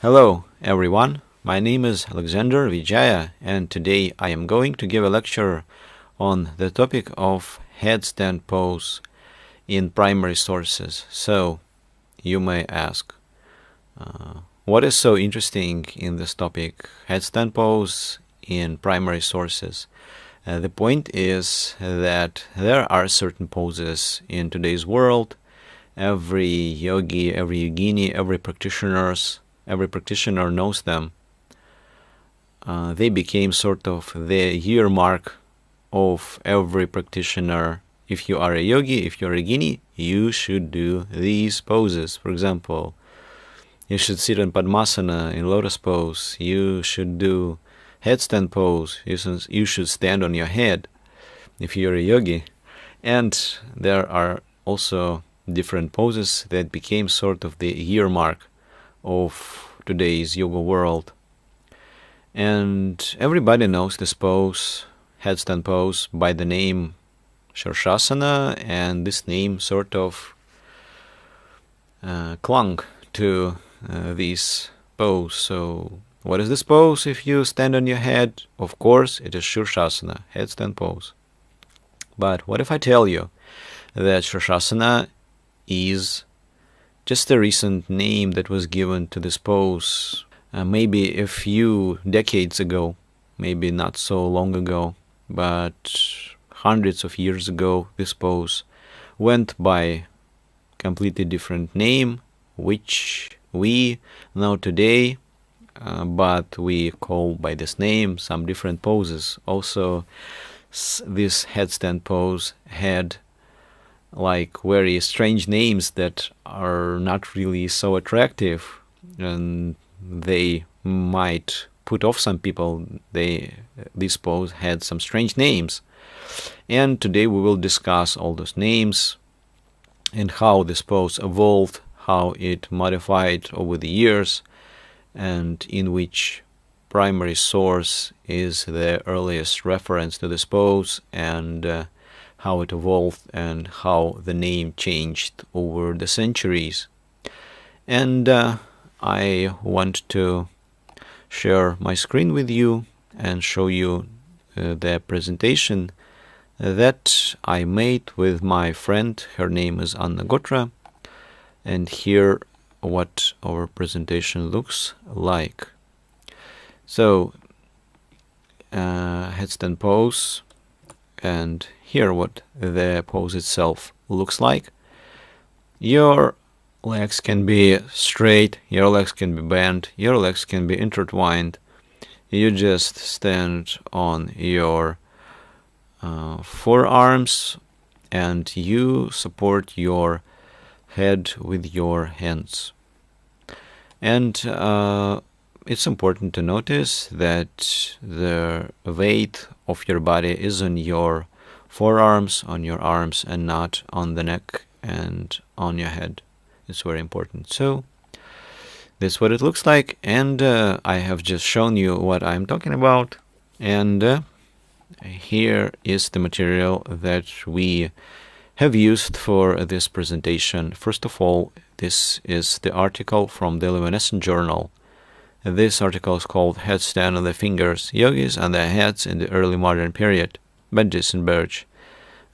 Hello everyone, my name is AlexVijaya and today I am going to give a lecture on the topic of headstand pose in primary sources. So you may ask, what is so interesting in this topic, headstand pose in primary sources? The point is that there are certain poses in today's world. Every yogi, every yogini, every practitioner knows them. They became sort of the year mark of every practitioner. If you are a yogi, if you're a yogini, you should do these poses. For example, you should sit in Padmasana, in lotus pose. You should do headstand pose. You should stand on your head if you're a yogi. And there are also different poses that became sort of the year mark of today's yoga world. And everybody knows this pose, headstand pose, by the name Shirshasana, and this name sort of clung to this pose. So what is this pose if you stand on your head? Of course, it is Shirshasana, headstand pose. But what if I tell you that Shirshasana is just a recent name that was given to this pose maybe a few decades ago, maybe not so long ago, but hundreds of years ago, this pose went by completely different name, which we know today, but we call by this name some different poses. Also, this headstand pose had like very strange names that are not really so attractive, and they might put off some people. This pose had some strange names, and today we will discuss all those names and how this pose evolved, how it modified over the years, and in which primary source is the earliest reference to this pose, and how it evolved and how the name changed over the centuries. And I want to share my screen with you and show you the presentation that I made with my friend. Her name is Anna Gotra, and here what our presentation looks like. So headstand pose, and here what the pose itself looks like. Your legs can be straight, your legs can be bent, your legs can be intertwined. You just stand on your forearms and you support your head with your hands. And it's important to notice that the weight of your body is on your forearms, on your arms, and not on the neck and on your head. It's very important. So that's what it looks like, and I have just shown you what I'm talking about. And here is the material that we have used for this presentation. First of all, this is the article from the Luminescent Journal. This article is called Headstand on the Fingers, Yogis and Their Heads in the Early Modern Period by Jason Birch.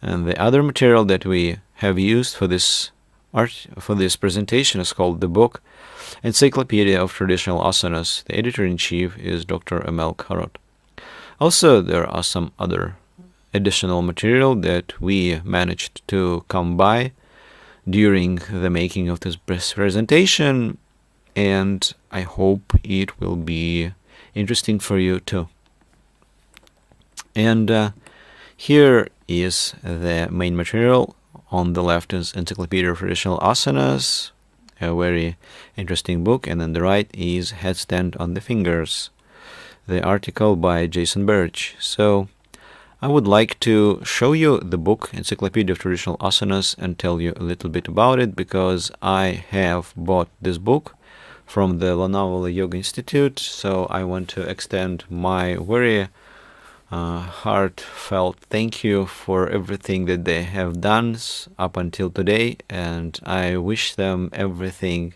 And the other material that we have used for this presentation is called the book Encyclopedia of Traditional Asanas. The editor-in-chief is Dr. Emil Karot. Also, there are some other additional material that we managed to come by during the making of this presentation, and I hope it will be interesting for you too. And here is the main material. On the left is Encyclopedia of Traditional Asanas, a very interesting book, and on the right is Headstand on the Fingers, the article by Jason Birch. So I would like to show you the book Encyclopedia of Traditional Asanas and tell you a little bit about it, because I have bought this book from the Lonavala Yoga Institute, so I want to extend my very heartfelt thank you for everything that they have done up until today, and I wish them everything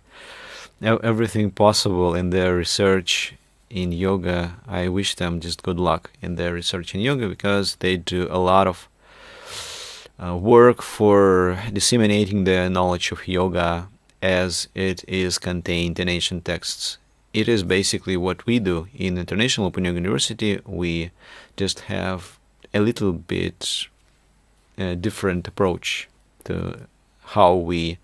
everything possible in their research in yoga. I wish them just good luck in their research in yoga, because they do a lot of work for disseminating the knowledge of yoga as it is contained in ancient texts. It is basically what we do in International Open Yoga University. We just have a little bit different approach to how we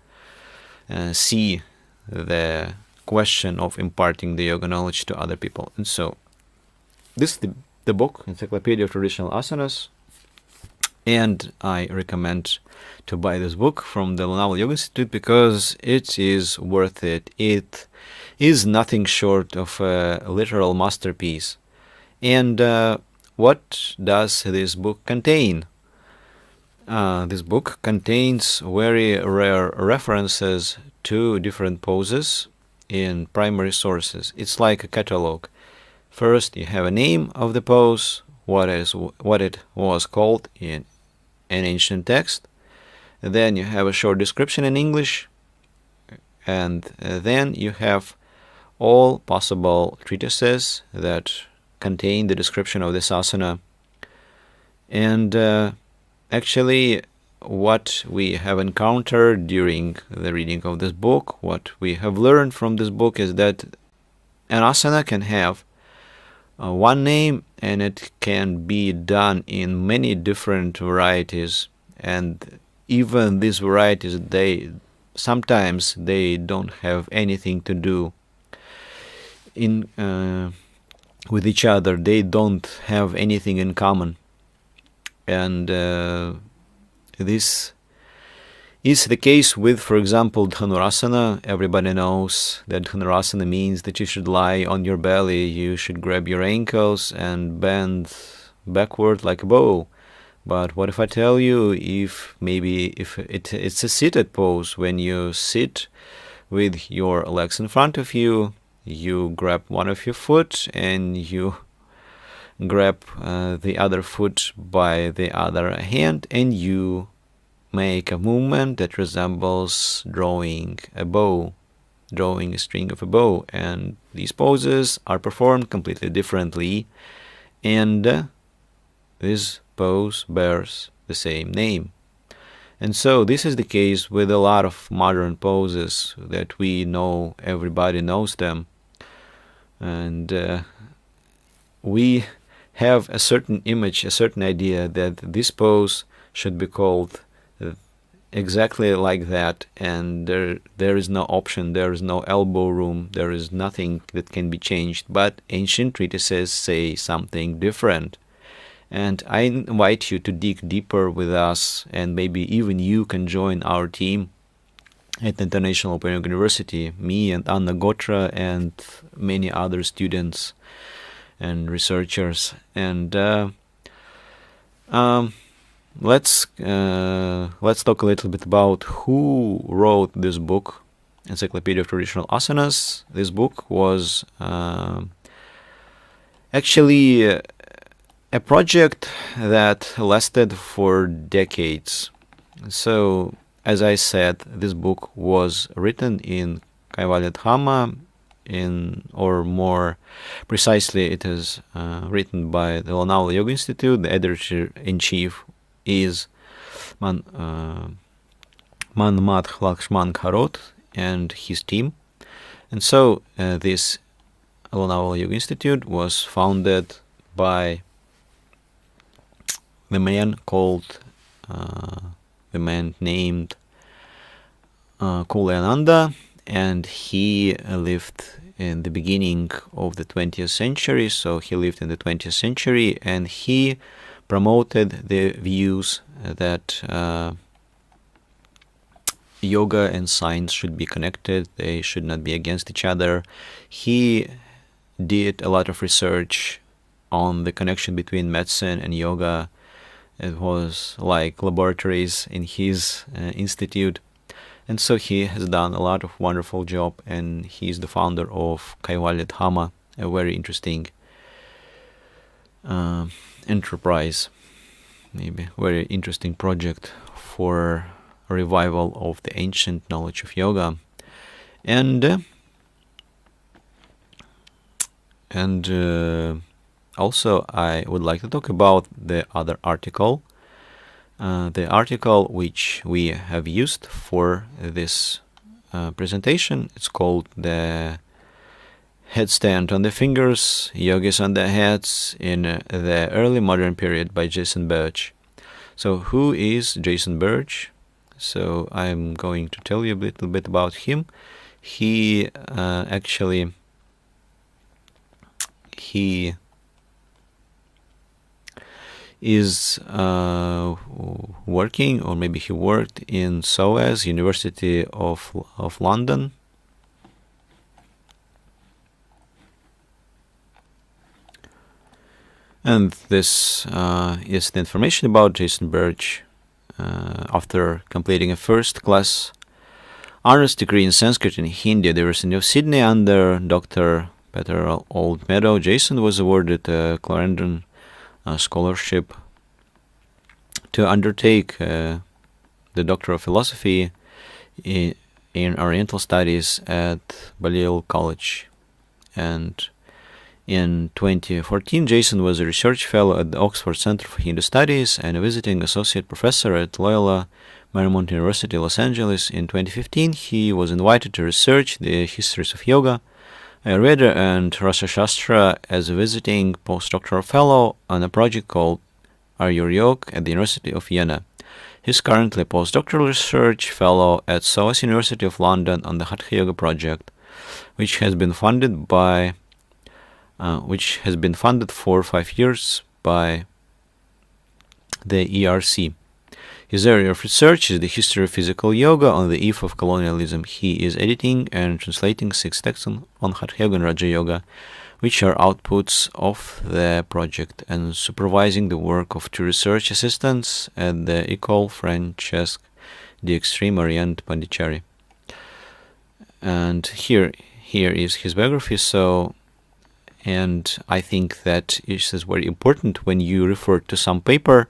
see the question of imparting the yoga knowledge to other people. And so this is the book, Encyclopedia of Traditional Asanas, and I recommend to buy this book from the Lonavala Yoga Institute because it is worth it. It is nothing short of a literal masterpiece. And what does this book contain? This book contains very rare references to different poses in primary sources. It's like a catalog. First, you have a name of the pose, what it was called in an ancient text. Then you have a short description in English, and then you have all possible treatises that contain the description of this asana. And actually, what we have encountered during the reading of this book, what we have learned from this book, is that an asana can have one name, and it can be done in many different varieties. And even these varieties, sometimes they don't have anything to do with each other. They don't have anything in common. And this is the case with, for example, Dhanurasana. Everybody knows that Dhanurasana means that you should lie on your belly, you should grab your ankles and bend backward like a bow. But what if I tell you if it's a seated pose? When you sit with your legs in front of you, you grab one of your foot and you grab the other foot by the other hand, and you make a movement that resembles drawing a string of a bow. And these poses are performed completely differently, and this pose bears the same name. And so this is the case with a lot of modern poses that we know. Everybody knows them, and we have a certain image, a certain idea that this pose should be called exactly like that, and there is no option, there is no elbow room, there is nothing that can be changed. But ancient treatises say something different. And I invite you to dig deeper with us, and maybe even you can join our team at the International Open Yoga University, me and Anna Gotra and many other students and researchers. And let's talk a little bit about who wrote this book, Encyclopedia of Traditional Asanas. This book was actually a project that lasted for decades. So, as I said, this book was written in Kaivalya Dhamma, or more precisely, it is written by the Lonavala Yoga Institute. The editor-in-chief is Manmat Lakshman Kharot and his team. And so this Lonavala Yoga Institute was founded by the man named Kulayananda, and he lived in the beginning of the 20th century. So he lived in the 20th century, and he promoted the views that yoga and science should be connected, they should not be against each other. He did a lot of research on the connection between medicine and yoga. It was like laboratories in his institute. And so he has done a lot of wonderful job, and he is the founder of Kaivalya Dhamma, a very interesting enterprise, maybe very interesting project for revival of the ancient knowledge of yoga. And And also I would like to talk about the other article. The article which we have used for this presentation, it's called the Headstand on the Fingers, Yogis on the Heads in the Early Modern Period by Jason Birch. So who is Jason Birch? So I'm going to tell you a little bit about him. He is working, or maybe he worked in SOAS, University of London. And this is the information about Jason Birch. After completing a first-class honors degree in Sanskrit and Hindi at the University of Sydney under Dr. Peter Oldmeadow, Jason was awarded a Clarendon scholarship to undertake the Doctor of Philosophy in Oriental Studies at Balliol College. And in 2014, Jason was a research fellow at the Oxford Center for Hindu Studies and a visiting associate professor at Loyola Marymount University, Los Angeles. In 2015, he was invited to research the histories of yoga, Ayurveda, and Rasa Shastra as a visiting postdoctoral fellow on a project called Ayur-Yoga at the University of Vienna. He's currently a postdoctoral research fellow at SOAS University of London on the Hatha Yoga project, which has been funded for 5 years by the ERC. His area of research is the history of physical yoga on the eve of colonialism. He is editing and translating 6 texts on Hatha Yoga and Raja Yoga, which are outputs of the project, and supervising the work of 2 research assistants at the École Francesque d'Extrême Orient, Pondicherry. And here is his biography. And I think that it is very important when you refer to some paper,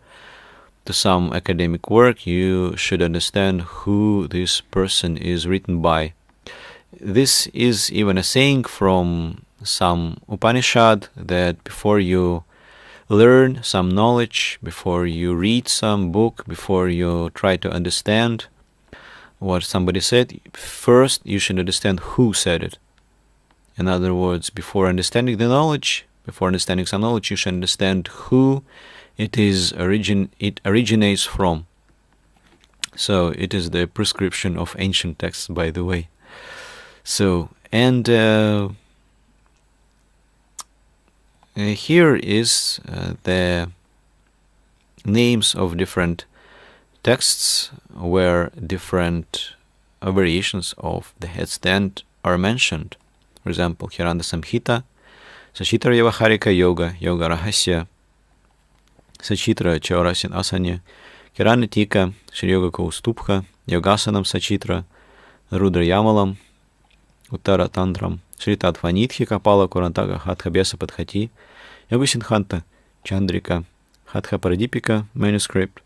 to some academic work, you should understand who this person is written by. This is even a saying from some Upanishad, that before you learn some knowledge, before you read some book, before you try to understand what somebody said, first you should understand who said it. In other words, before understanding the knowledge, before understanding some knowledge, you should understand who it originates from. So it is the prescription of ancient texts, by the way. So, and here is the names of different texts where different variations of the headstand are mentioned. For example, Hiranda Samhita, Sachitra Vyavaharika Yoga, Yoga Rahasya, Sachitra Chaurasin Asanya, Kirana Tika, Shri Yoga Kaustubha, Yogasanam Sachitra, Rudra Yamalam, Uttara Tantram, Shri Tatvanithi Kapala Kurantaka Hatha Bhyasa Padhati, Yoga Sinhanta, Chandrika, Hatha Paradipika manuscript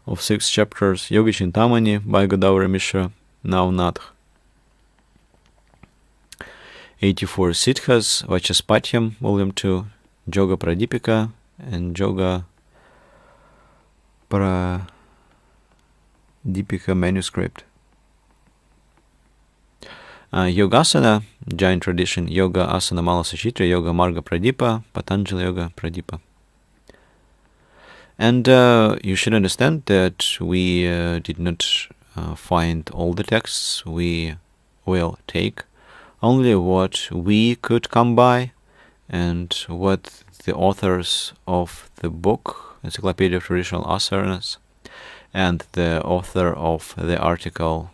of 6 chapters, Yoga Chintamani by Godavari Mishra, now Nath. 84 Siddhas, Vachaspatyam, Volume 2, Yoga Pradipika, and Yoga Pradipika manuscript. Yogasana, Jain tradition, Yoga Asana Mala Sachitra, Yoga Marga Pradipa, Patanjali Yoga Pradipa. And you should understand that we did not find all the texts. We will take only what we could come by and what the authors of the book, Encyclopedia of Traditional Asanas, and the author of the article,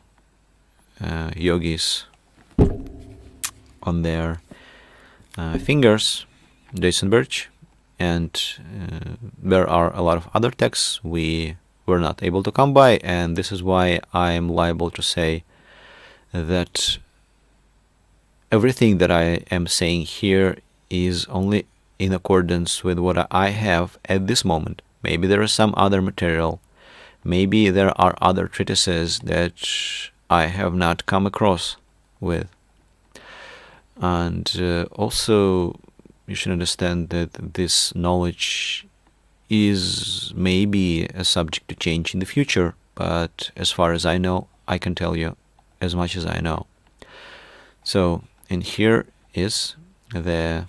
Yogis on their fingers, Jason Birch, and there are a lot of other texts we were not able to come by, and this is why I am liable to say that everything that I am saying here is only in accordance with what I have at this moment. Maybe there is some other material, maybe there are other treatises that I have not come across with. And also you should understand that this knowledge is maybe a subject to change in the future, but as far as I know, I can tell you as much as I know. So, and here is the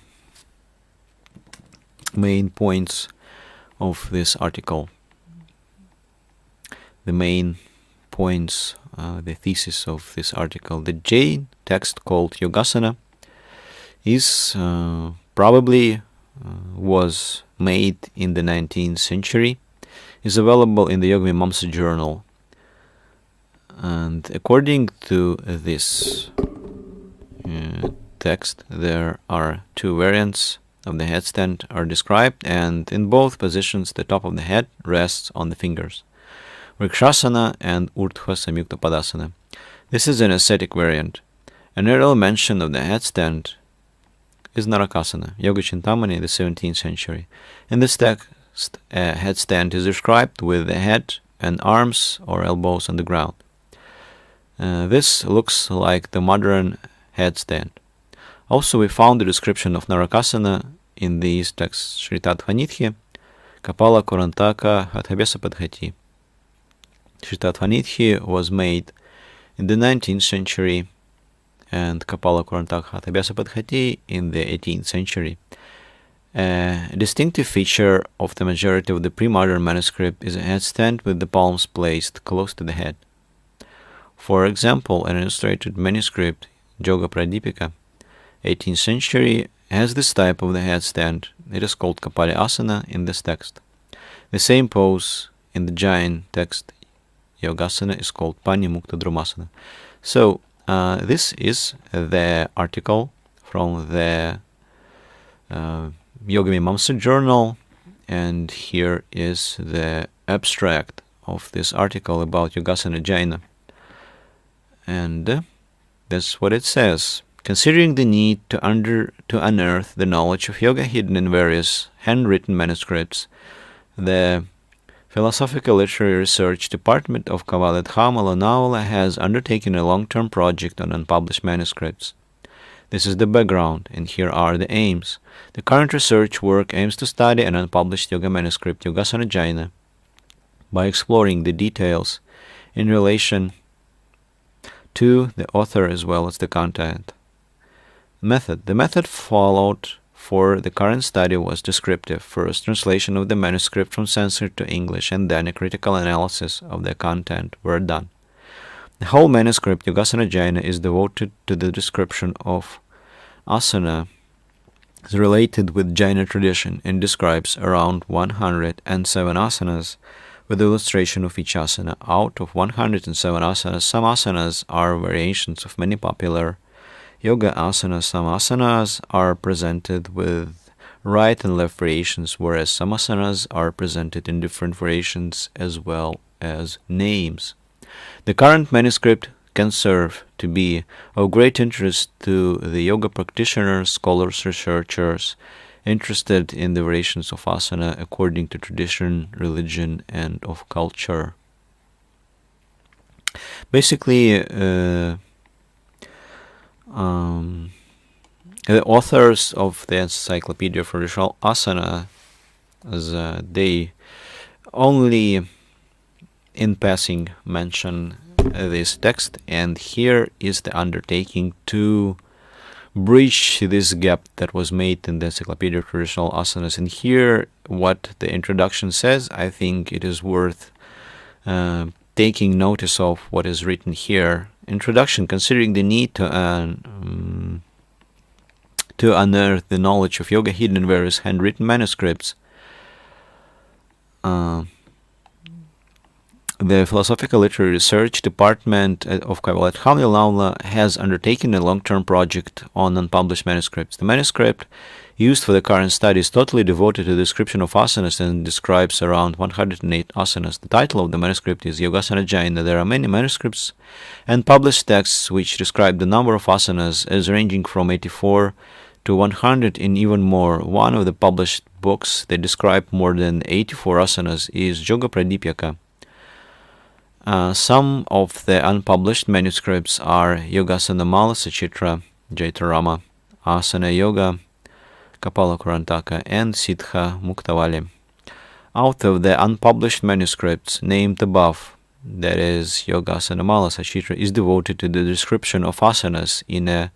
main points of this article. The main points, the thesis of this article. The Jain text called Yogasana is probably was made in the 19th century, is available in the Yoga Mimamsa journal. And according to this text, there are two variants of the headstand are described, and in both positions the top of the head rests on the fingers. Vrikshasana and Urdhva Samyukta Padasana. This is an ascetic variant. An earlier mention of the headstand is Narakasana, Yoga Chintamani, the 17th century. In this text, a headstand is described with the head and arms or elbows on the ground. This looks like the modern headstand. Also, we found the description of Narakasana in these texts Shri Tattvanidhi, Kapala Kurantaka Hathabhyasa Padhati. Shri Tattvanidhi was made in the 19th century and Kapala Kurantaka Hathabhyasa Padhati in the 18th century. A distinctive feature of the majority of the pre-modern manuscript is a headstand with the palms placed close to the head. For example, an illustrated manuscript, Yoga Pradipika, 18th century, has this type of the headstand. It is called Kapali Asana in this text. The same pose in the Jain text, Yogasana, is called Pani Mukta Drumasana. So, this is the article from the Yoga Mimamsa journal, and here is the abstract of this article about Yogasana Jaina. And that's what it says. Considering the need to unearth the knowledge of yoga hidden in various handwritten manuscripts, the Philosophical Literary Research Department of Kavalet Lonavala has undertaken a long-term project on unpublished manuscripts. This is the background, and here are the aims. The current research work aims to study an unpublished yoga manuscript, Yogasana Jaina, by exploring the details in relation to the author as well as the content. Method. The method followed for the current study was descriptive. First, translation of the manuscript from Sanskrit to English, and then a critical analysis of the content were done. The whole manuscript, Yogasana Jaina, is devoted to the description of asana related with Jaina tradition and describes around 107 asanas with illustration of each asana. Out of 107 asanas, some asanas are variations of many popular yoga asanas. Some asanas are presented with right and left variations, whereas some asanas are presented in different variations as well as names. The current manuscript can serve to be of great interest to the yoga practitioners, scholars, researchers interested in the variations of asana according to tradition, religion, and of culture. Basically, the authors of the Encyclopedia for Traditional Asana, they only in passing mention this text, and here is the undertaking to bridge this gap that was made in the Encyclopedia of Traditional Asanas. And here, what the introduction says, I think it is worth taking notice of what is written here. Introduction: considering the need to unearth the knowledge of yoga hidden in various handwritten manuscripts, the Philosophical Literary Research Department of Kavalet Lonavala has undertaken a long-term project on unpublished manuscripts. The manuscript used for the current study is totally devoted to the description of asanas and describes around 108 asanas. The title of the manuscript is Yogasana Jaina. There are many manuscripts and published texts which describe the number of asanas as ranging from 84 to 100 and even more. One of the published books that describe more than 84 asanas is Yoga Pradipika. Some of the unpublished manuscripts are Yogasana Mala Sachitra, Jaitarama, Asana Yoga, Kapala Kurantaka, and Siddha Muktavali. Out of the unpublished manuscripts named above, that is, Yogasana Mala Sachitra, is devoted to the description of asanas in a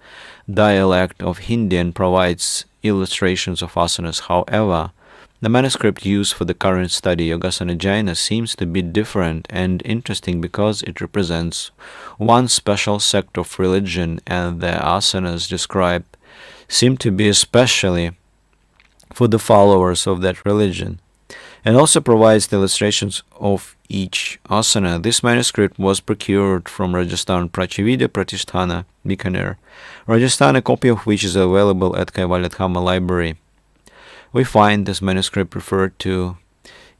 dialect of Hindi and provides illustrations of asanas. However, the manuscript used for the current study, Yogasana Jayana, seems to be different and interesting because it represents one special sect of religion, and the asanas described seem to be especially for the followers of that religion, and also provides the illustrations of each asana. This manuscript was procured from Rajasthan Prachividya Pratisthana, Bikaner, Rajasthan, a copy of which is available at Kaivalyadhama Library. We find this manuscript referred to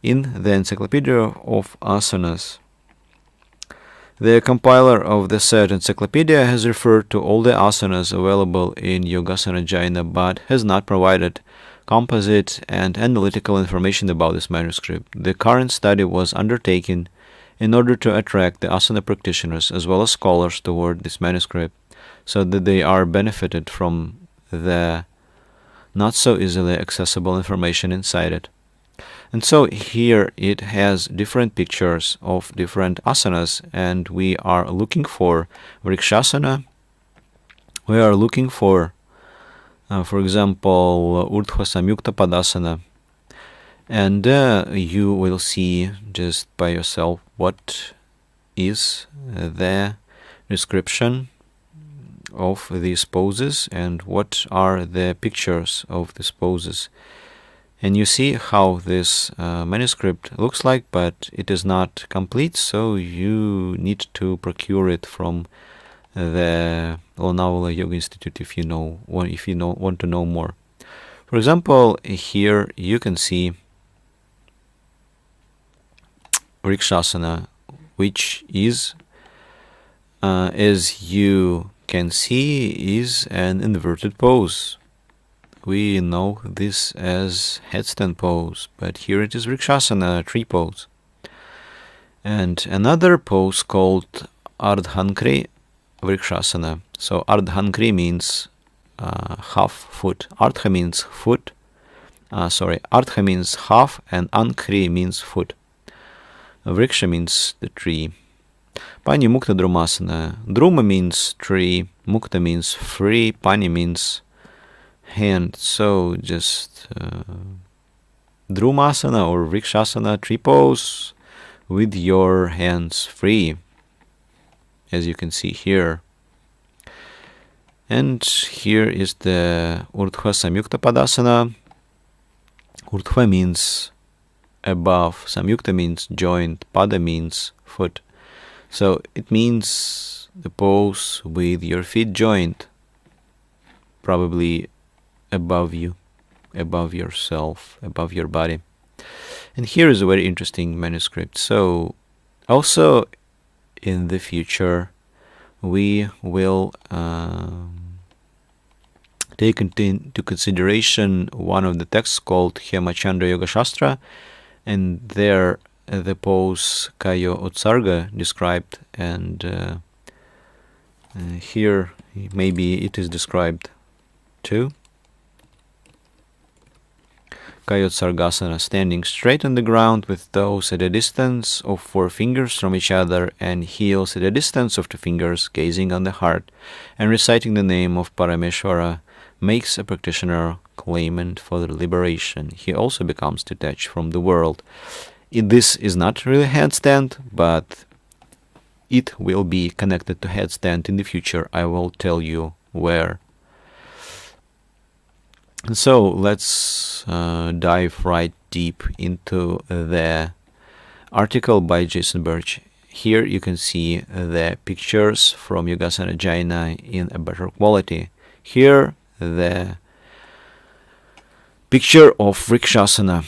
in the Encyclopedia of Asanas. The compiler of the said encyclopedia has referred to all the asanas available in Yogasana Jayana, but has not provided composite and analytical information about this manuscript. The current study was undertaken in order to attract the asana practitioners as well as scholars toward this manuscript, so that they are benefited from the not so easily accessible information inside it. And so here it has different pictures of different asanas, and we are looking for Vrikshasana. We are looking for example, Urdhva Samyukta Padasana. And you will see just by yourself what is the description of these poses and what are the pictures of these poses. And you see how this manuscript looks like, but it is not complete, so you need to procure it from the Lonavala Yoga Institute if you want to know more. For example, here you can see Vrikshasana, which is, as you can see, is an inverted pose. We know this as headstand pose, but here it is Vrikshasana, tree pose. And another pose called Ardhankri Vrikshasana. So Ardhankri means half foot. Ardha means foot. Ardha means half, and Ankri means foot. Vriksha means the tree. Pani Mukta Drumasana. Druma means tree. Mukta means free. Pani means hand. So just Drumasana or Vrikshasana, tree pose with your hands free, as you can see here. And here is the Urdhva Samyukta Padasana. Urdhva means above, Samyukta means joint, Pada means foot. So it means the pose with your feet joined, probably above you, above yourself, above your body. And here is a very interesting manuscript. So also in the future we will take into consideration one of the texts called Hemachandra Yoga Shastra, and there the pose Kayo Utsarga described, and here maybe it is described too. Kayotsargasana, standing straight on the ground with toes at a distance of 4 fingers from each other and heels at a distance of 2 fingers, gazing on the heart and reciting the name of Parameshwara, makes a practitioner claimant for the liberation. He also becomes detached from the world. This is not really headstand, but it will be connected to headstand in the future. I will tell you where. So let's dive right deep into the article by Jason Birch. Here you can see the pictures from Yogasana Jayana in a better quality. Here the picture of Vrikshasana.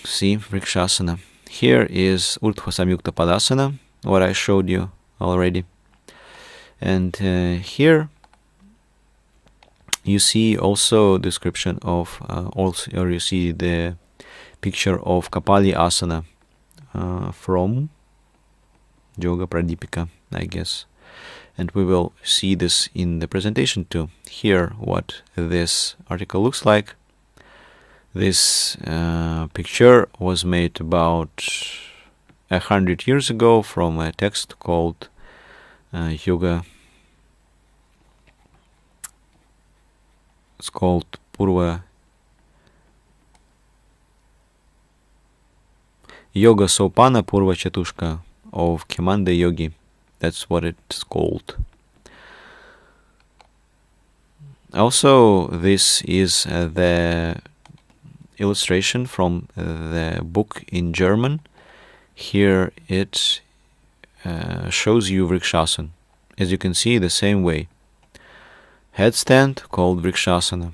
See, Vrikshasana. Here is Urdhva Samyukta Padasana, what I showed you already. And here you see also description of, or you see the picture of Kapali Asana from Yoga Pradipika, I guess. And we will see this in the presentation too. Here, what this article looks like. This picture was made about 100 years ago from a text called Yoga. It's called Purva Yoga Sopana Purva Chatushka of Khemanda Yogi. That's what it's called. Also, this is the illustration from the book in German. Here it shows you Vrikshasana. As you can see, the same way. Headstand called Vrikshasana.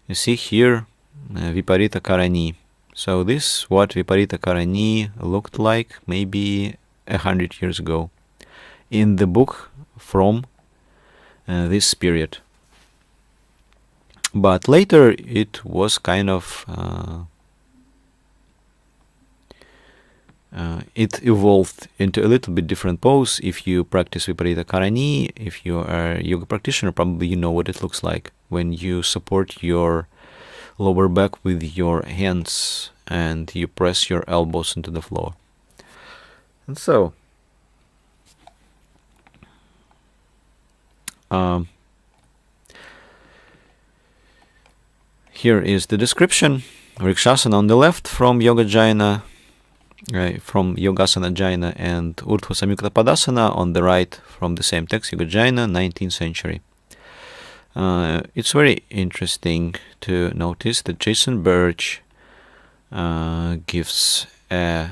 You see here Viparita Karani. So this is what Viparita Karani looked like maybe 100 years ago in the book from this period. But later it was kind of it evolved into a little bit different pose. If you practice Viparita Karani, if you are a yoga practitioner, probably you know what it looks like when you support your lower back with your hands and you press your elbows into the floor. And so here is the description. Vrikshasana on the left from Yoga Jayana, from Yogasana Jayana, and Urdhva Samyukta Padasana on the right from the same text, Yoga Jayana, 19th century. It's very interesting to notice that Jason Birch gives a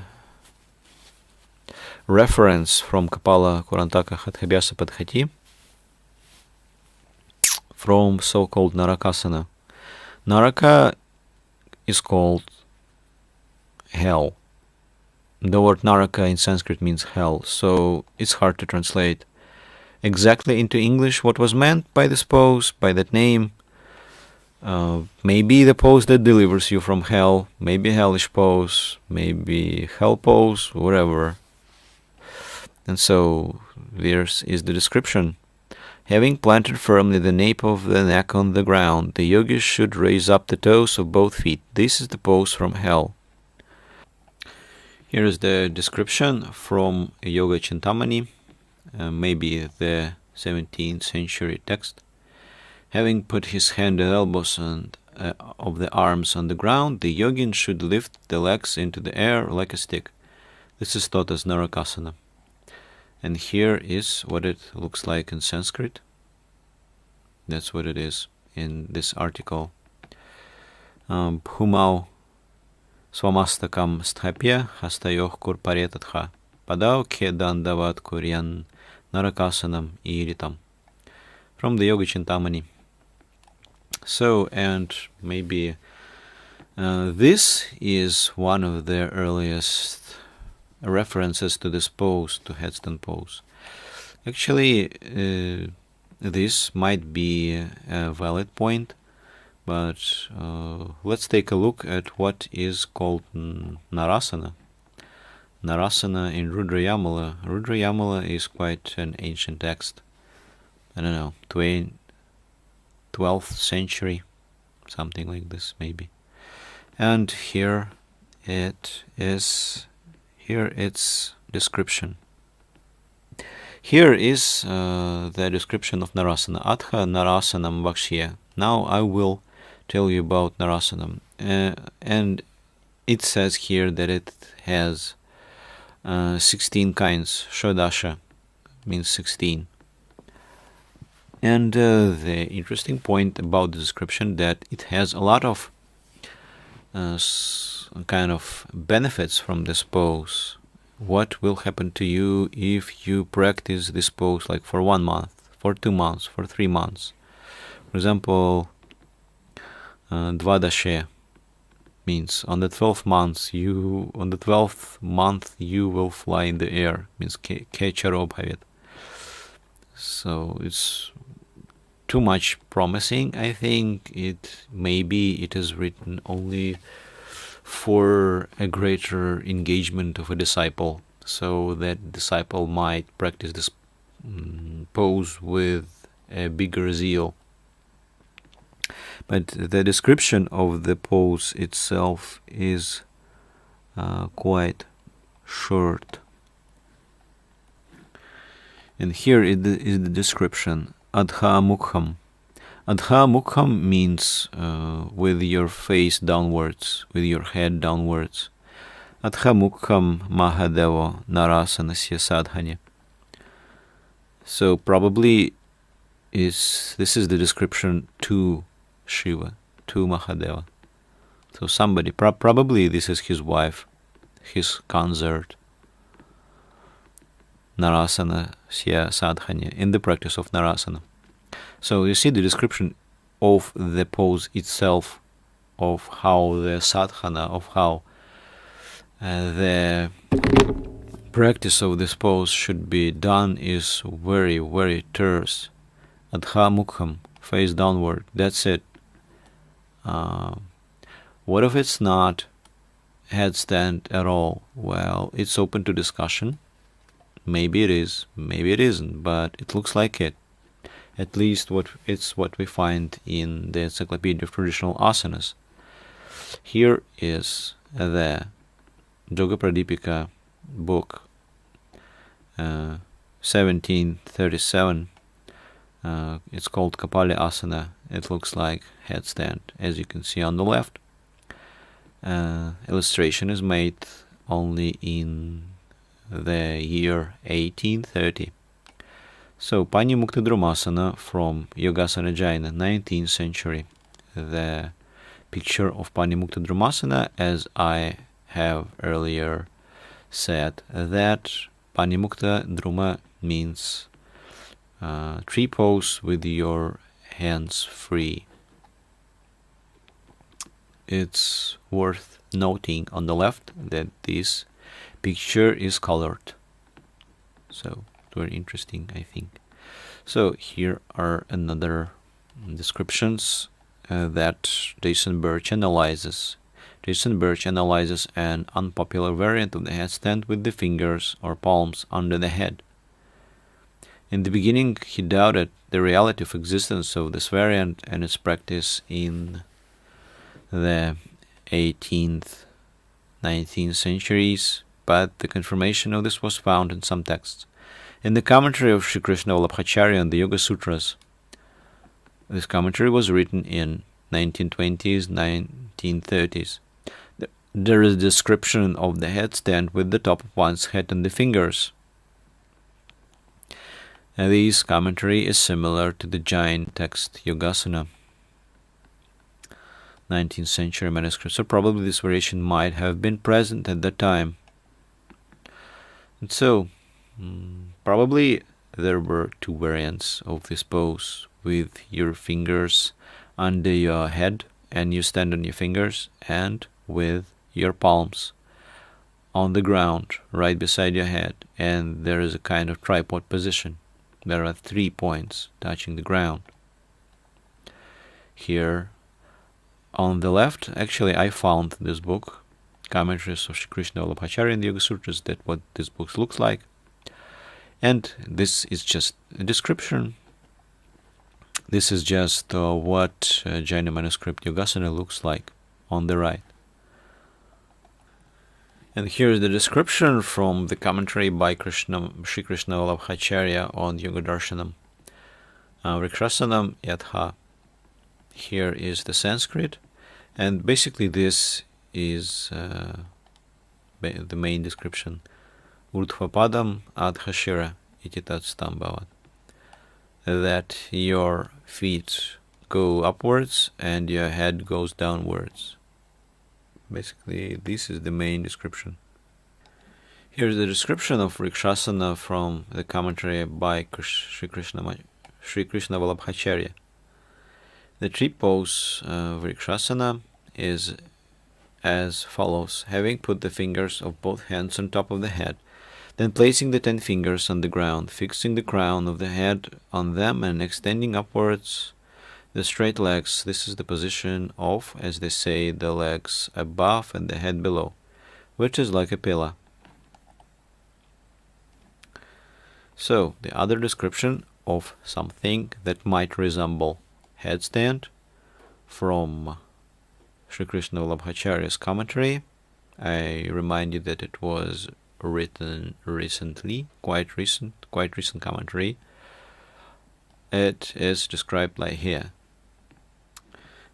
reference from Kapala Kurantaka Hathabhyasa Padhati from so-called Narakasana. Naraka is called hell. The word Naraka in Sanskrit means hell, so it's hard to translate exactly into English what was meant by this pose, by that name. Maybe the pose that delivers you from hell, maybe hellish pose, maybe hell pose, whatever. And so there is the description. Having planted firmly the nape of the neck on the ground, the yogis should raise up the toes of both feet. This is the pose from hell. Here is the description from Yoga Chintamani, maybe the 17th century text. Having put his hand and elbows of the arms on the ground, the yogin should lift the legs into the air like a stick. This is taught as Narakasana. And here is what it looks like in Sanskrit. That's what it is in this article. Bhumau swamastakam sthapya hastayoh kurparetatha padau kedandavat kuryan narakasanam iritam. From the Yoga Chintamani. So, and maybe this is one of the earliest references to this pose, to headstand pose. Actually, this might be a valid point, but let's take a look at what is called Narasana. Narasana in Rudrayamala. Rudrayamala is quite an ancient text. I don't know, 12th century, something like this maybe. And here it is. Here it's description. Here is the description of Narasana. Atha Narasanam Vakshya. Now I will tell you about Narasanam. And it says here that it has 16 kinds. Shodasha means 16. And the interesting point about the description that it has a lot of kind of benefits from this pose. What will happen to you if you practice this pose like for 1 month, for 2 months, for 3 months? For example, Dvadashe means on the 12th month you will fly in the air, means Kecharo Bhavet. So it's too much promising. I think maybe it is written only for a greater engagement of a disciple. so that disciple might practice this pose with a bigger zeal. But the description of the pose itself is quite short. And here is the description, Adha Mukham. Adha Mukham means with your face downwards, with your head downwards. Adha Mukham Mahadevo Narasanasya Sadhani. So probably this is the description to Shiva, to Mahadeva. So somebody, probably this is his wife, his consort, Narasana Sya Sadhanya, in the practice of Narasana. So you see the description of the pose itself, of how the sadhana, of how the practice of this pose should be done is very, very terse. Adha Mukham, face downward, that's it. What if it's not headstand at all? Well, it's open to discussion. Maybe it is, maybe it isn't, but it looks like it. At least it's what we find in the Encyclopedia of Traditional Asanas. Here is the Yoga Pradipika book, 1737. It's called Kapali Asana. It looks like headstand, as you can see on the left. Illustration is made only in the year 1830. So Pani Mukta Drumasana from Yogasana Jaina, 19th century. The picture of Pani Mukta Drumasana, as I have earlier said, that Pani Mukta Druma means tree pose with your hands free. It's worth noting on the left that this picture is colored. So very interesting, I think. So here are another descriptions that Jason Birch analyzes. Jason Birch analyzes an unpopular variant of the headstand with the fingers or palms under the head. In the beginning, he doubted the reality of existence of this variant and its practice in the 18th, 19th centuries, but the confirmation of this was found in some texts. In the commentary of Sri Krishna Vallabhacharya on the Yoga Sutras, this commentary was written in 1920s, 1930s. There is a description of the headstand with the top of one's head and the fingers. And this commentary is similar to the Jain text Yogasana, 19th century manuscript, so probably this variation might have been present at that time. And so, probably there were two variants of this pose, with your fingers under your head and you stand on your fingers, and with your palms on the ground right beside your head, and there is a kind of tripod position. There are 3 points touching the ground. Here on the left, actually I found this book, Commentaries of Sri Krishna Vallabhacharya in the Yoga Sutras, that what this book looks like. And this is just a description. This is just what Jaina manuscript Yogasana looks like on the right. And here is the description from the commentary by Sri Krishna Vallabhacharya on Yoga Darshanam. Vrikshasanam Yatha. Here is the Sanskrit, and basically this is the main description. Urdhvapadam adhashira iti tatstam bhavat. That your feet go upwards and your head goes downwards. Basically, this is the main description. Here's the description of Vrikshasana from the commentary by Sri Krishna Vallabhacharya. The tree pose Vrikshasana is as follows: having put the fingers of both hands on top of the head, then placing the 10 fingers on the ground, fixing the crown of the head on them and extending upwards the straight legs. This is the position of, as they say, the legs above and the head below, which is like a pillar. So, the other description of something that might resemble headstand from Sri Krishna Vallabhacharya's commentary. I remind you that it was written recently, quite recent commentary. It is described like here.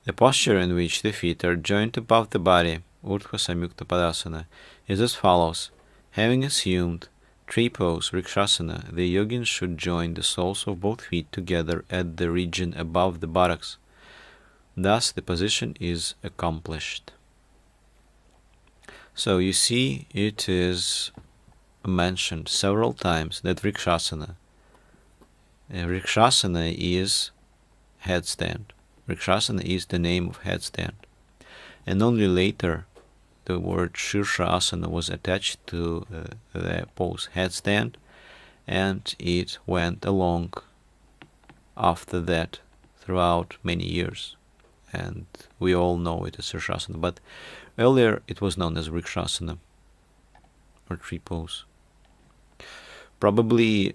The posture in which the feet are joined above the body, Urdhva Samyukta Padasana, is as follows. Having assumed tree pose, Vrikshasana, the yogin should join the soles of both feet together at the region above the buttocks. Thus, the position is accomplished. So you see, it is mentioned several times that Vrikshasana is headstand. Vrikshasana is the name of headstand. And only later the word Shirshasana was attached to the pose headstand, and it went along after that throughout many years. And we all know it as Shirshasana, but earlier it was known as Vrikshasana, or tree pose. Probably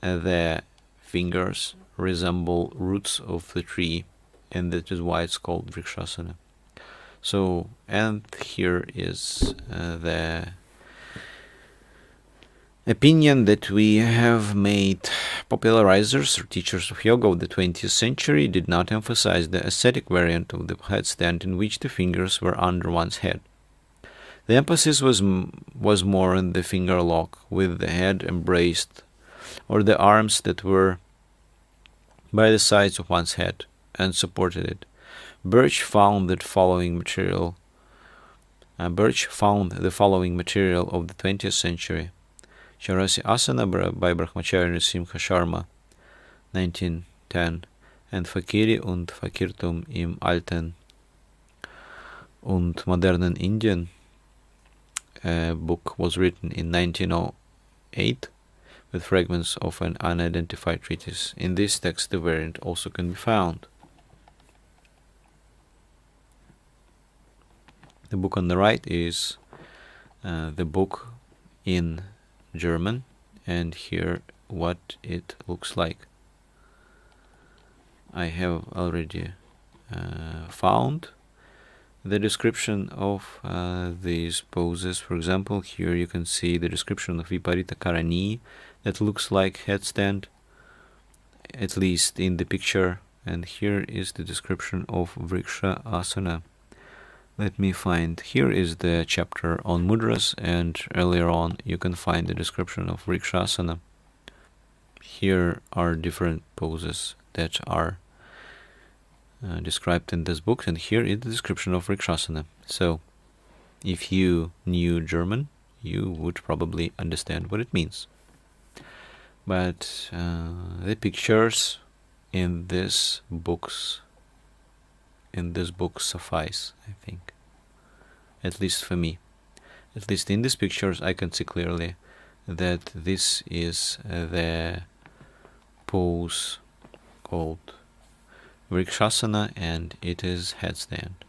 the fingers resemble roots of the tree, and that is why it's called Vrikshasana. So, and here is the opinion that we have made popularizers or teachers of yoga of the 20th century did not emphasize the ascetic variant of the headstand in which the fingers were under one's head. The emphasis was more on the finger lock with the head embraced, or the arms that were by the sides of one's head and supported it. Birch found the following material of the 20th century. Shirshasana by Brahmacharya Nrsimha Sharma, 1910, and Fakiri und Fakirtum im Alten und Modernen Indien. A book was written in 1908 with fragments of an unidentified treatise. In this text, the variant also can be found. The book on the right is the book in German, and here what it looks like. I have already found the description of these poses. For example, here you can see the description of Viparita Karani that looks like headstand, at least in the picture, and here is the description of Vrikshasana. Let me find, here is the chapter on mudras, and earlier on you can find the description of Vrikshasana. Here are different poses that are described in this book, and here is the description of Vrikshasana. So, if you knew German, you would probably understand what it means. But the pictures in this book suffice, I think. At least for me. At least in these pictures I can see clearly that this is the pose called Vrikshasana, and it is headstand.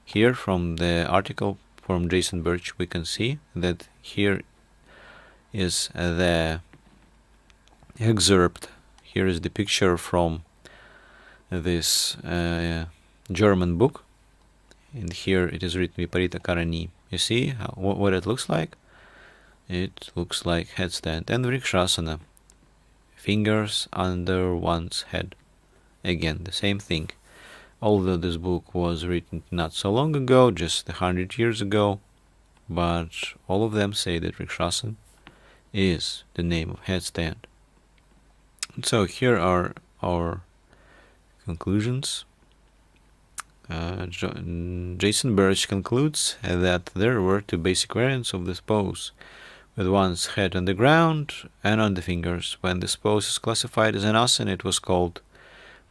Here from the article from Jason Birch we can see that here is the excerpt. Here is the picture from this German book, and here it is written Viparita Karani. You see what it looks like? It looks like headstand. And Vrikshasana, fingers under one's head. Again, the same thing. Although this book was written not so long ago, just 100 years ago, but all of them say that Vrikshasana is the name of headstand. So here are our conclusions. Jason Birch concludes that there were two basic variants of this pose, with one's head on the ground and on the fingers. When this pose is classified as an asana, it was called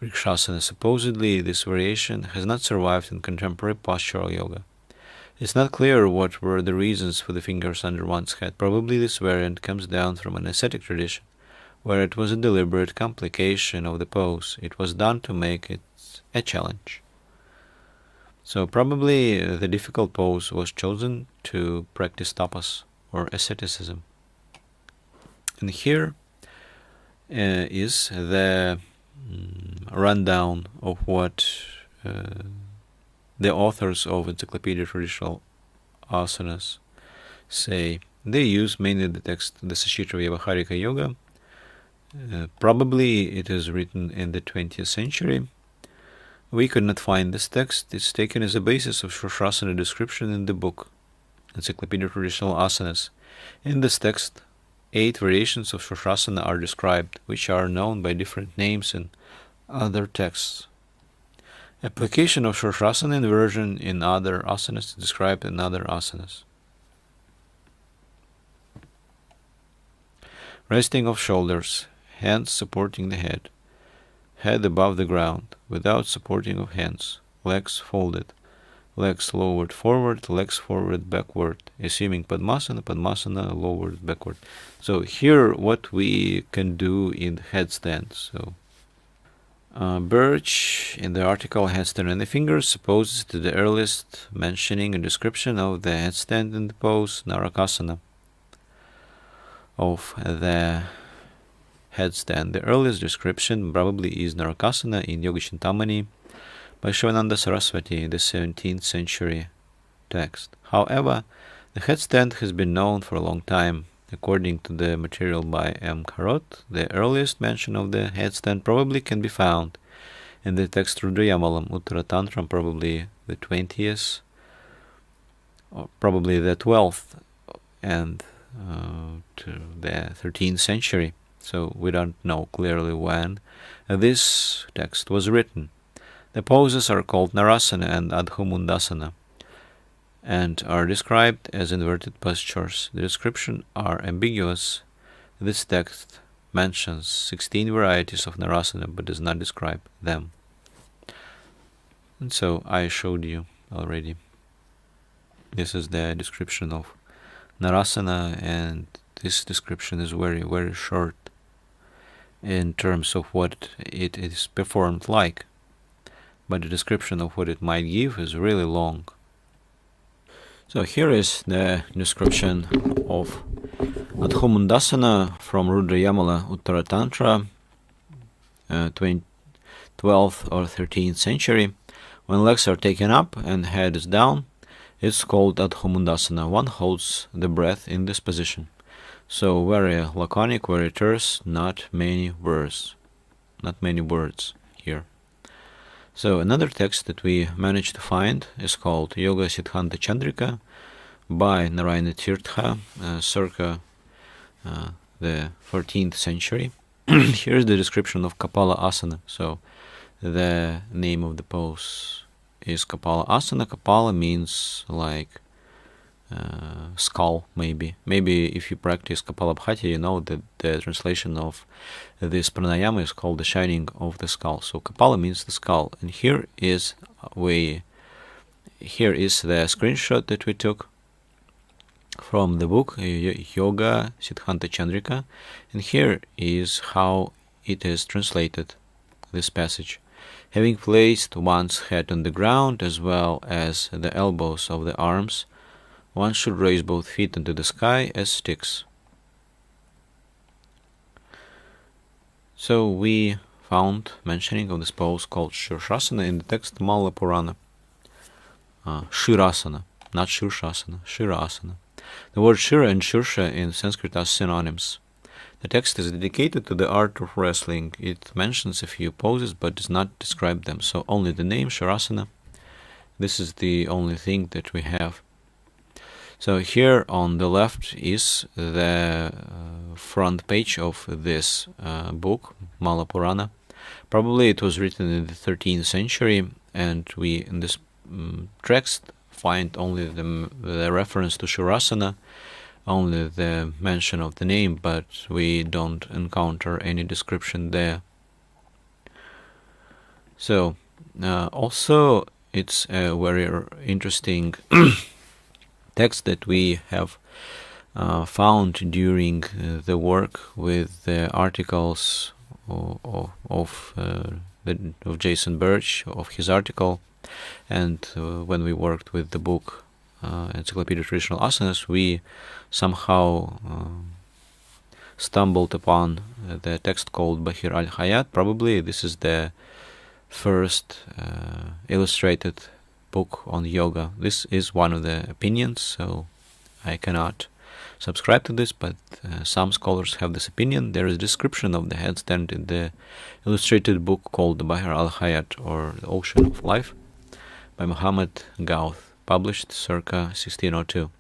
Vrikshasana. Supposedly, this variation has not survived in contemporary postural yoga. It's not clear what were the reasons for the fingers under one's head. Probably this variant comes down from an ascetic tradition, where it was a deliberate complication of the pose. It was done to make it a challenge. So probably the difficult pose was chosen to practice tapas or asceticism. And here is the rundown of what the authors of Encyclopedia Traditional Asanas say. They use mainly the text, the Sashitra Vyavaharika Yoga. Probably it is written in the 20th century. We could not find this text. It's taken as a basis of Shirshasana description in the book, Encyclopedia Traditional Asanas. In this text, 8 variations of Shirshasana are described, which are known by different names in other texts. Application of Shirshasana inversion in other asanas is described in other asanas. Resting of shoulders, hands supporting the head above the ground, without supporting of hands, legs folded, legs lowered forward, legs forward backward, assuming Padmasana, Padmasana lowered backward. So here what we can do in headstand. So Birch, in the article Headstand and the Fingers, supposes to the earliest mentioning and description of the headstand in the pose Narakasana of the headstand. The earliest description probably is Narakasana in Yoga Chintamani by Shivananda Saraswati in the 17th century text. However, the headstand has been known for a long time. According to the material by M. Karot, the earliest mention of the headstand probably can be found in the text Rudrayamalam Uttaratantram, probably the 20th, or probably the 12th, and to the 13th century. So we don't know clearly when this text was written. The poses are called Narasana and Adhumundasana and are described as inverted postures. The descriptions are ambiguous. This text mentions 16 varieties of Narasana but does not describe them. And so I showed you already. This is the description of Narasana, and this description is very, very short in terms of what it is performed like. But the description of what it might give is really long. So here is the description of Adhumundasana from Rudrayamala Uttaratantra, 12th or 13th century. When legs are taken up and head is down, it's called Adhumundasana. One holds the breath in this position. So very laconic, very terse, not many words here. So another text that we managed to find is called Yoga Siddhanta Chandrika by Narayana Tirtha, circa the 14th century. Here's the description of Kapala Asana. So the name of the pose is Kapala Asana. Kapala means like skull, maybe. Maybe if you practice Kapalabhati, you know that the translation of this pranayama is called the shining of the skull. So Kapala means the skull. And here is the screenshot that we took from the book Yoga Siddhanta Chandrika. And here is how it is translated, this passage. Having placed one's head on the ground as well as the elbows of the arms, one should raise both feet into the sky as sticks. So we found mentioning of this pose called Shirshasana in the text Mala Purana. Shirasana, not Shirshasana, Shirasana. The word Shira and Shirsha in Sanskrit are synonyms. The text is dedicated to the art of wrestling. It mentions a few poses but does not describe them. So only the name Shirasana. This is the only thing that we have. So here on the left is the front page of this book, Mala Purana. Probably it was written in the 13th century, and we in this text find only the reference to Shirasana, only the mention of the name, but we don't encounter any description there. So also it's a very interesting text that we have found during the work with the articles of Jason Birch, of his article, and when we worked with the book Encyclopedia of Traditional Asanas, we somehow stumbled upon the text called Bahir al-Hayat. Probably this is the first illustrated book on yoga. This is one of the opinions, so I cannot subscribe to this, but some scholars have this opinion. There is a description of the headstand in the illustrated book called the Bahir al-Hayat, or the Ocean of Life, by Muhammad Gauth, published circa 1602.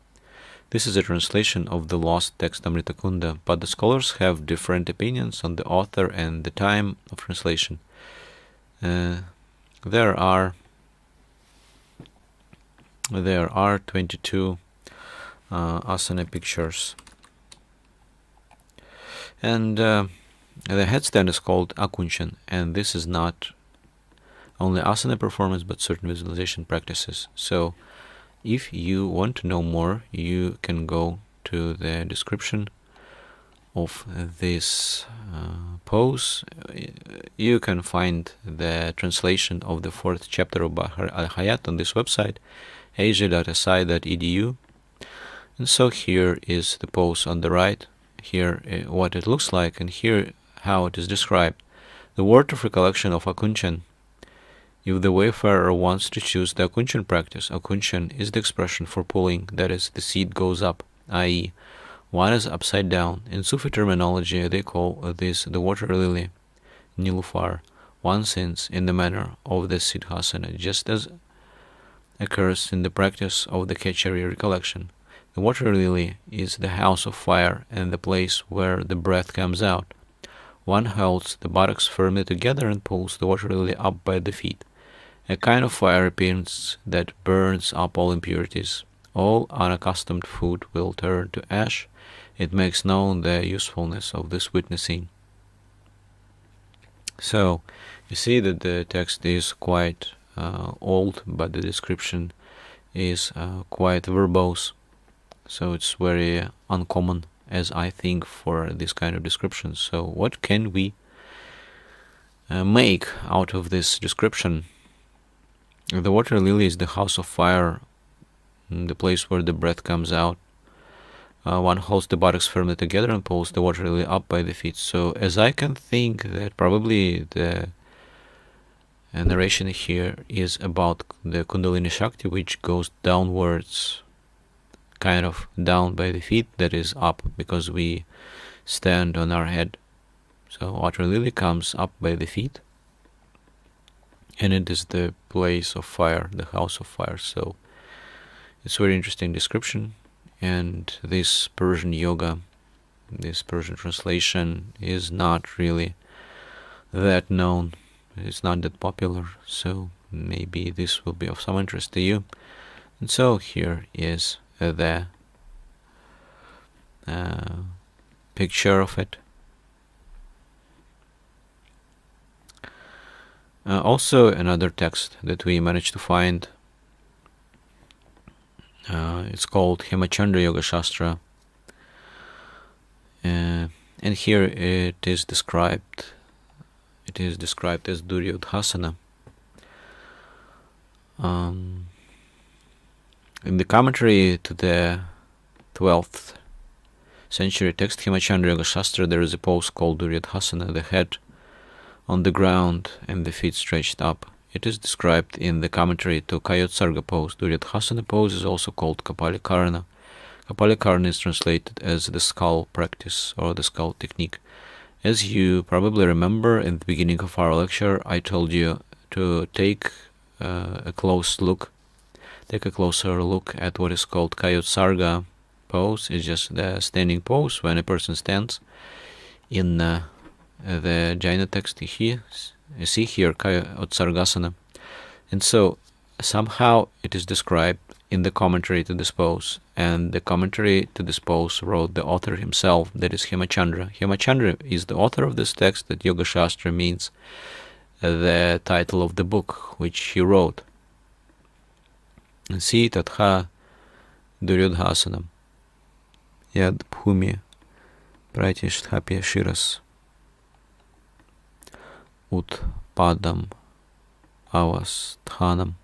This is a translation of the lost text Amritakunda, but the scholars have different opinions on the author and the time of translation. There are 22 asana pictures, and the headstand is called akunchan, and this is not only asana performance but certain visualization practices. So if you want to know more, you can go to the description of this pose. You can find the translation of the 4th chapter of Bahir al-Hayat on this website, asia.si.edu. And so here is the pose on the right, here what it looks like, and here how it is described. The word of recollection of akunchan. If the wayfarer wants to choose the akunchan practice, akunchan is the expression for pulling, that is, the seed goes up, i.e., one is upside down. In Sufi terminology, they call this the water lily, nilufar. One sins in the manner of the Shirshasana, just as occurs in the practice of the Kechari recollection. The water lily is the house of fire and the place where the breath comes out. One holds the buttocks firmly together and pulls the water lily up by the feet. A kind of fire appears that burns up all impurities. All unaccustomed food will turn to ash. It makes known the usefulness of this witnessing. So, you see that the text is quite old, but the description is quite verbose. So it's very uncommon, as I think, for this kind of description. So what can we make out of this description? The water lily is the house of fire, the place where the breath comes out. One holds the buttocks firmly together and pulls the water lily up by the feet. So as I can think that probably the narration here is about the Kundalini Shakti, which goes downwards, kind of down by the feet, that is up because we stand on our head. So water lily comes up by the feet, and it is the place of fire, the house of fire. So it's a very interesting description. And this Persian yoga, this Persian translation is not really that known. It's not that popular, so maybe this will be of some interest to you. And so here is the picture of it. Also another text that we managed to find, it's called Hemachandra Yoga Shastra, and here it is described as Duryodhasana. In the commentary to the 12th century text Hemachandra Yoga Shastra, there is a pose called Duryodhasana, the head on the ground and the feet stretched up. It is described in the commentary to Kayotsarga pose. Duryodhasana pose is also called Kapali Karana. Kapali Karana is translated as the skull practice or the skull technique. As you probably remember, in the beginning of our lecture, I told you to take a closer look at what is called Kayotsarga pose. It's just the standing pose when a person stands. In the Jaina text, you see here Kayotsargasana. And so somehow it is described in the commentary to this pose, and the commentary to this pose wrote the author himself, that is Hemachandra. Hemachandra is the author of this text that Yoga Shastra means the title of the book which he wrote. And see Tatha Duryodhasanam Yad Bhumi Pratishtapya Shiras Utpadam Avasthanam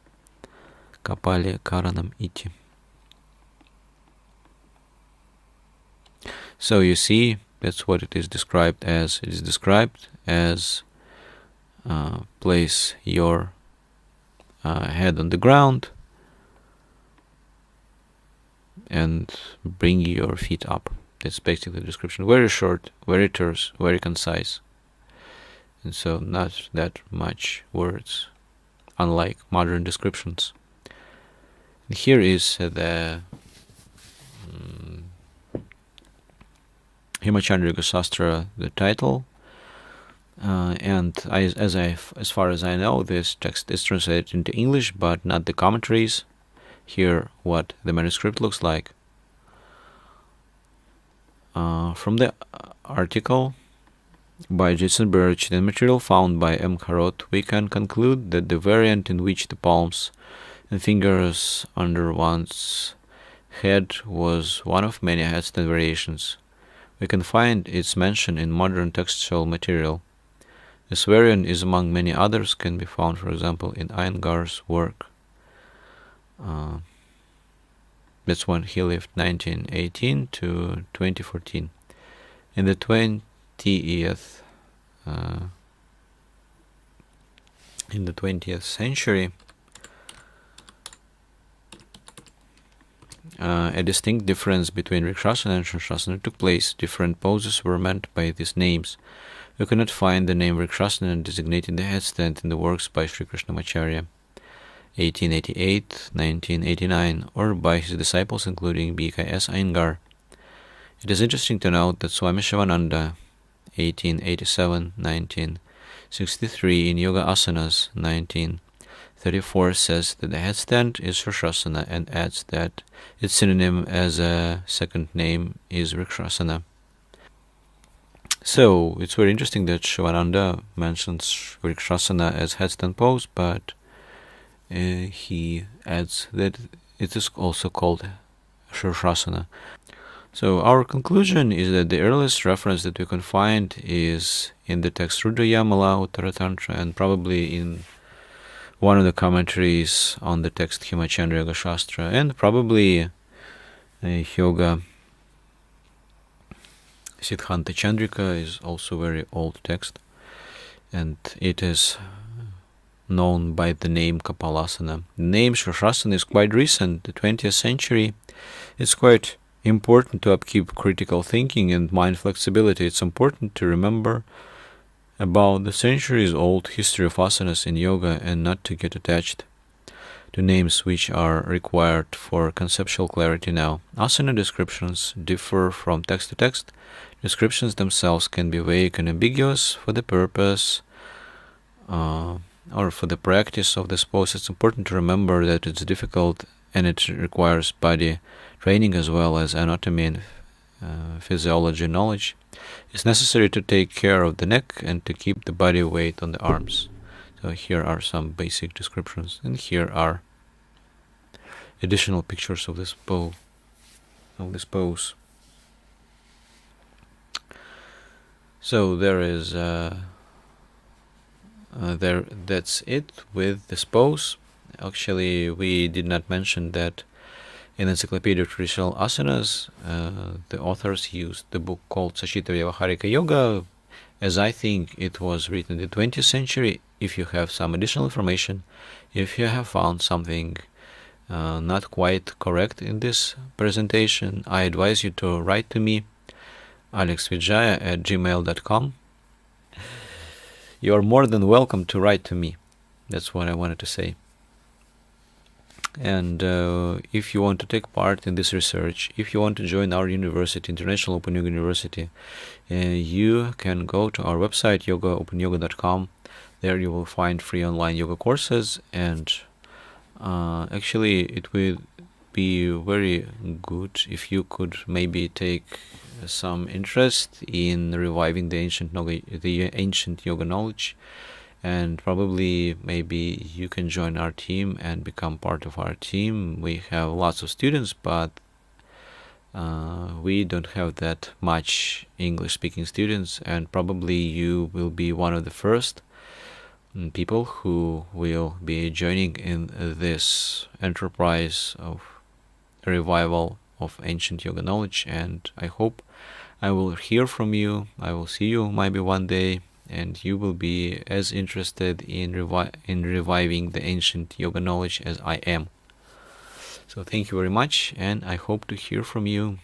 Kapali Karanam Iti. So you see That's what it is described as. It is described as place your head on the ground and bring your feet up. That's basically the description. Very short, very terse, very concise. And so not that much words, unlike modern descriptions. And here is the Hemachandra Yoga Sastra, the title. And as far as I know, this text is translated into English, but not the commentaries. Here, what the manuscript looks like. From the article by Jason Birch and material found by M. Karot, we can conclude that the variant in which the palms and fingers under one's head was one of many headstand variations. We can find its mention in modern textual material. This variant is among many others, can be found, for example, in Iyengar's work. That's when he lived, 1918 to 2014. In the 20th century, a distinct difference between Vrikshasana and Shirshasana took place. Different poses were meant by these names. We cannot find the name Vrikshasana designating the headstand in the works by Sri Krishnamacharya, 1888-1989, or by his disciples including B.K.S. Iyengar. It is interesting to note that Swami Shivananda, 1887-1963, in Yoga Asanas, 1934, says that the headstand is Shirshasana and adds that its synonym as a second name is Vrikshasana. So it's very interesting that Shivananda mentions Vrikshasana as headstand pose, but he adds that it is also called Shirshasana. So our conclusion is that the earliest reference that we can find is in the text Rudayamala Uttaratantra, and probably in one of the commentaries on the text Hemachandra Yoga Shastra, and probably Yoga Siddhanta Chandrika is also a very old text, and it is known by the name Kapalasana. The name Shirshasana is quite recent, the 20th century. It's quite important to upkeep critical thinking and mind flexibility. It's important to remember about the centuries-old history of asanas in yoga and not to get attached to names which are required for conceptual clarity now. Asana descriptions differ from text to text. Descriptions themselves can be vague and ambiguous. For the purpose or for the practice of this pose, it's important to remember that it's difficult and it requires body training as well as anatomy and physiology knowledge. It's necessary to take care of the neck and to keep the body weight on the arms. So here are some basic descriptions, and here are additional pictures of this pose. So there is that's it with this pose. Actually, we did not mention that in Encyclopedia of Traditional Asanas, the authors used the book called Sachita Vyavaharika Yoga, as I think it was written in the 20th century. If you have some additional information, if you have found something not quite correct in this presentation, I advise you to write to me, AlexVijaya@gmail.com. You are more than welcome to write to me. That's what I wanted to say. And if you want to take part in this research, if you want to join our university, International Open Yoga University, you can go to our website, yogaopenyoga.com. There you will find free online yoga courses, and actually it will be very good if you could maybe take some interest in reviving the ancient yoga knowledge. And probably maybe you can join our team and become part of our team. We have lots of students, but we don't have that much English-speaking students, and probably you will be one of the first people who will be joining in this enterprise of revival of ancient yoga knowledge. And I hope I will hear from you. I will see you maybe one day, and you will be as interested in reviving the ancient yoga knowledge as I am. So thank you very much, and I hope to hear from you